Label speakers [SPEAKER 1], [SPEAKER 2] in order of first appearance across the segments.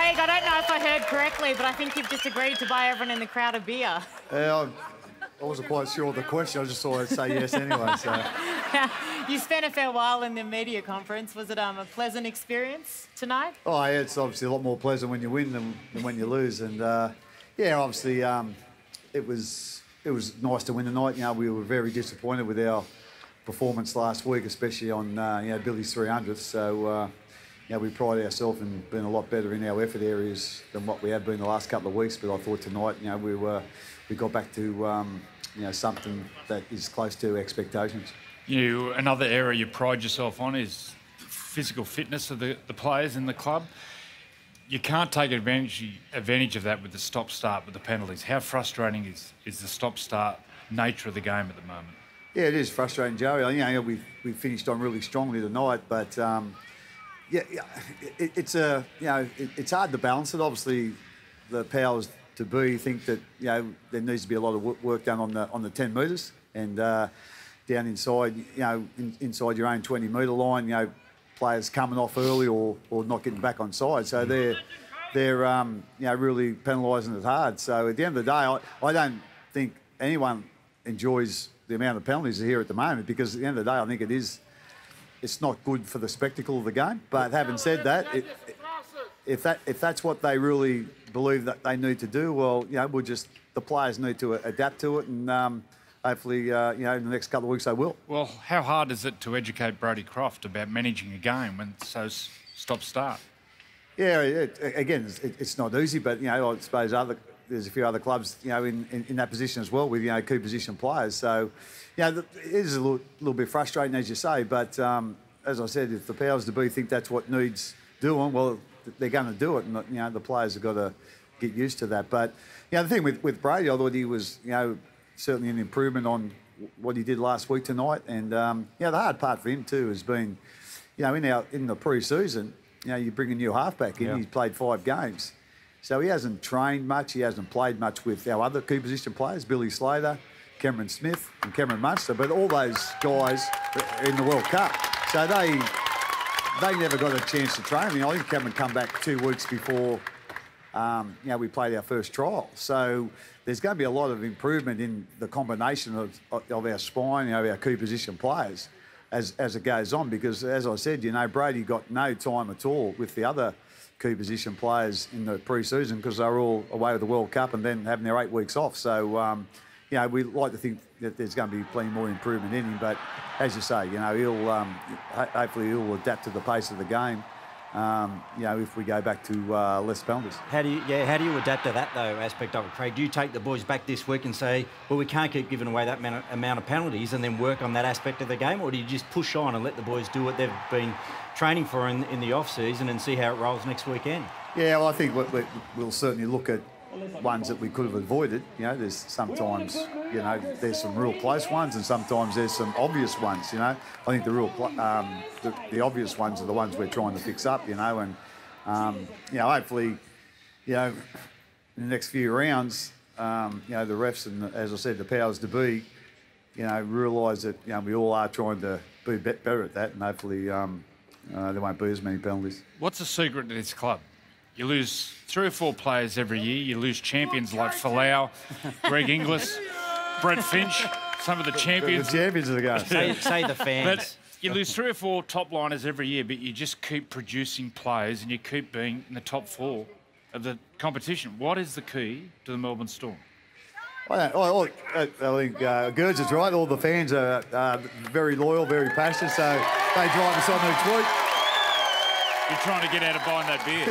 [SPEAKER 1] Craig, I don't know if I heard correctly, but I think you've just agreed to buy everyone in the crowd a beer.
[SPEAKER 2] I wasn't quite sure of the question. I just thought I'd say yes anyway. So.
[SPEAKER 1] You spent a fair while in the media conference. Was it a pleasant experience tonight?
[SPEAKER 2] Oh, yeah, it's obviously a lot more pleasant when you win than when you lose. And, yeah, obviously it was nice to win tonight. You know, we were very disappointed with our performance last week, especially on, Billy's 300th. So, we pride ourselves in being a lot better in our effort areas than what we have been the last couple of weeks. But I thought tonight, we got back to, something that is close to expectations.
[SPEAKER 3] Another area you pride yourself on is physical fitness of the players in the club. You can't take advantage of that with the stop-start with the penalties. How frustrating is the stop-start nature of the game at the moment?
[SPEAKER 2] Yeah, it is frustrating, Joey. We finished on really strongly tonight, but it's hard to balance it. Obviously, the powers to be think that there needs to be a lot of work done on the 10 metres and down inside, inside your own 20-metre line. Players coming off early or not getting back on side, so they're really penalising it hard. So at the end of the day, I don't think anyone enjoys the amount of penalties here at the moment, because at the end of the day, I think it's not good for the spectacle of the game. But having said that, if that's what they really believe that they need to do, well, the players need to adapt to it, and hopefully, in the next couple of weeks they will.
[SPEAKER 3] Well, how hard is it to educate Brodie Croft about managing a game when it's so stop-start?
[SPEAKER 2] Yeah, it's not easy, but I suppose there's a few other clubs in that position as well with key position players. So it is a little bit frustrating, as you say. But as I said, if the powers to be think that's what needs doing, well, they're going to do it, and the players have got to get used to that. But the thing with Brodie, I thought he was certainly an improvement on what he did last week tonight. And the hard part for him too has been in the pre-season, you bring a new halfback in. He's played 5 games. So he hasn't trained much. He hasn't played much with our other key position players, Billy Slater, Cameron Smith and Cameron Munster. But all those guys are in the World Cup. So they never got a chance to train. I think Cameron come back 2 weeks before we played our first trial. So there's going to be a lot of improvement in the combination of our spine, our key position players as it goes on. Because, as I said, Brodie got no time at all with the other key position players in the pre-season because they were all away with the World Cup and then having their 8 weeks off. So, we like to think that there's going to be plenty more improvement in him. But as you say, hopefully he'll adapt to the pace of the game. If we go back to less penalties.
[SPEAKER 4] How do you adapt to that though aspect of it, Craig? Do you take the boys back this week and say, well, we can't keep giving away that amount of penalties, and then work on that aspect of the game, or do you just push on and let the boys do what they've been training for in the off season and see how it rolls next weekend? Yeah,
[SPEAKER 2] well, I think we'll certainly look at ones that we could have avoided. There's sometimes, there's some real close ones, and sometimes there's some obvious ones. I think the obvious ones are the ones we're trying to fix up. And hopefully, in the next few rounds, the refs and, as I said, the powers to be, realise that we all are trying to be better at that, and hopefully there won't be as many penalties.
[SPEAKER 3] What's the secret to this club? You lose 3 or 4 players every year. You lose champions like Falau, Greg Inglis, Brett Finch, some of the champions.
[SPEAKER 2] The champions are the guys.
[SPEAKER 4] Say the fans.
[SPEAKER 3] But you lose 3 or 4 top liners every year, but you just keep producing players and you keep being in the top 4 of the competition. What is the key to the Melbourne Storm?
[SPEAKER 2] I think Gerds is right. All the fans are very loyal, very passionate, so they drive us on each week.
[SPEAKER 3] You're trying to get out of buying that beer.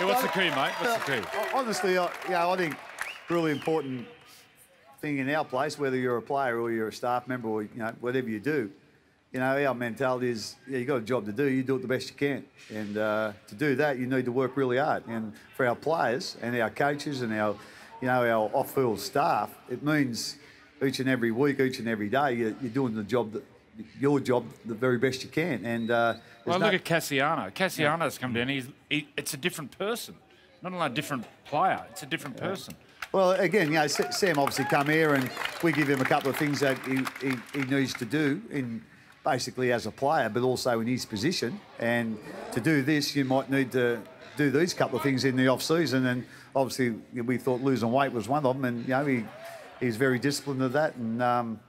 [SPEAKER 3] What's the key, mate? What's the key?
[SPEAKER 2] Honestly, I think really important thing in our place, whether you're a player or you're a staff member or whatever you do, our mentality is you got a job to do. You do it the best you can, and to do that, you need to work really hard. And for our players and our coaches and our off-field staff, it means each and every week, each and every day, you're doing your job the very best you can. And
[SPEAKER 3] look at Cassiano. Cassiano's come down. It's a different person, not only a different player. It's a different person.
[SPEAKER 2] Well, again, Sam obviously come here and we give him a couple of things that he needs to do in basically as a player, but also in his position. And to do this, you might need to do these couple of things in the off-season. And obviously, we thought losing weight was one of them. And, you know, he's very disciplined of that. And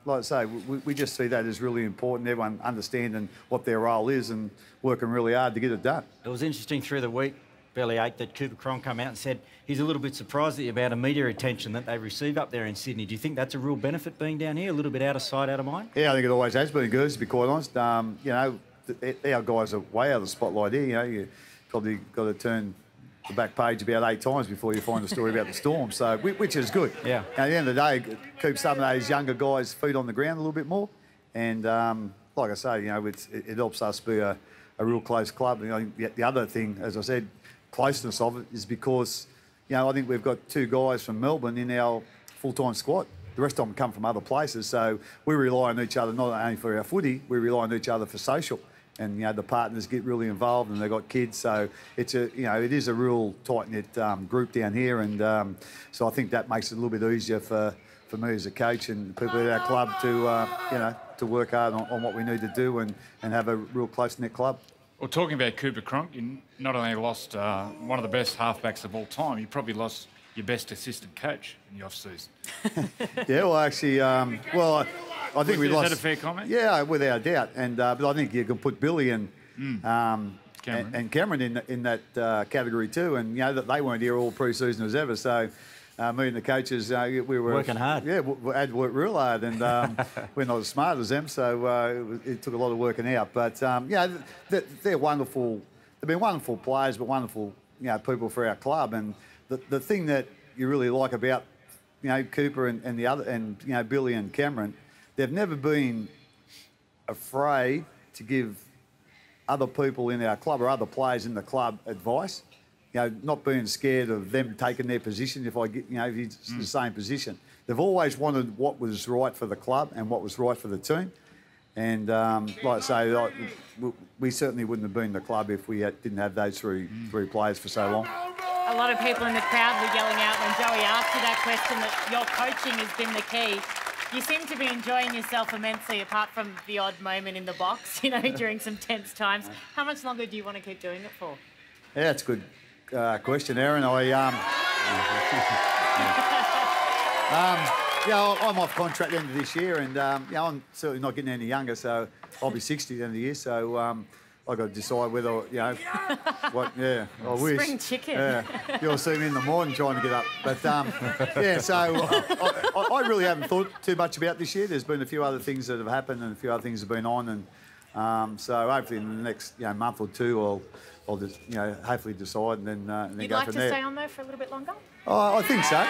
[SPEAKER 2] like I say, we just see that as really important, everyone understanding what their role is and working really hard to get it done.
[SPEAKER 4] It was interesting through the week, Belly 8, that Cooper Cronk come out and said he's a little bit surprised at the amount of media attention that they receive up there in Sydney. Do you think that's a real benefit being down here, a little bit out of sight, out of mind?
[SPEAKER 2] Yeah, I think it always has been good, to be quite honest. You know, our guys are way out of the spotlight here. You know, you probably got to turn the back page about 8 times before you find a story about the Storm, so which is good.
[SPEAKER 4] Yeah.
[SPEAKER 2] At the end of the day, keep some of those younger guys' feet on the ground a little bit more. And like I say, you know, it helps us be a real close club. You know, the other thing, as I said, closeness of it is because, you know, I think we've got 2 guys from Melbourne in our full-time squad. The rest of them come from other places, so we rely on each other not only for our footy, we rely on each other for social. And, you know, the partners get really involved and they've got kids, so it's it is a real tight-knit group down here, and so I think that makes it a little bit easier for me as a coach and people at our club to, you know, to work hard on what we need to do and have a real close-knit club.
[SPEAKER 3] Well, talking about Cooper Cronk, you not only lost one of the best halfbacks of all time, you probably lost your best assistant coach in the off-season.
[SPEAKER 2] Yeah, well, actually, I think we lost.
[SPEAKER 3] Is that a fair comment?
[SPEAKER 2] Yeah, without a doubt. And but I think you can put Billy and
[SPEAKER 3] Cameron.
[SPEAKER 2] and Cameron in that category too. And, you know, that they weren't here all pre-season as ever. So me and the coaches, we were
[SPEAKER 4] working hard.
[SPEAKER 2] Yeah, we had to work real hard, and we're not as smart as them, so it took a lot of working out. But yeah, they're wonderful. They've been wonderful players, but wonderful, you know, people for our club. And the thing that you really like about, you know, Cooper and the other, and, you know, Billy and Cameron, they've never been afraid to give other people in our club or other players in the club advice. You know, not being scared of them taking their position if it's the same position. They've always wanted what was right for the club and what was right for the team. And like I say, we certainly wouldn't have been the club if we didn't have those three players for so long.
[SPEAKER 1] A lot of people in the crowd were yelling out when Joey asked you that question that your coaching has been the key. You seem to be enjoying yourself immensely, apart from the odd moment in the box, you know, during some tense times. How much longer do you want to keep doing it for?
[SPEAKER 2] Yeah, that's a good question, Erin. Yeah, I'm off contract at the end of this year, and yeah, I'm certainly not getting any younger, so I'll be 60 at the end of the year. So I've got to decide whether, you know, what. Yeah, I wish.
[SPEAKER 1] Spring chicken.
[SPEAKER 2] Yeah, you'll see me in the morning trying to get up. But yeah, so I really haven't thought too much about this year. There's been a few other things that have happened, and a few other things have been on, and so hopefully in the next month or two, I'll just hopefully decide and then
[SPEAKER 1] You'd
[SPEAKER 2] go
[SPEAKER 1] like
[SPEAKER 2] from
[SPEAKER 1] to
[SPEAKER 2] there.
[SPEAKER 1] stay on though for a little bit longer?
[SPEAKER 2] Oh, I think so.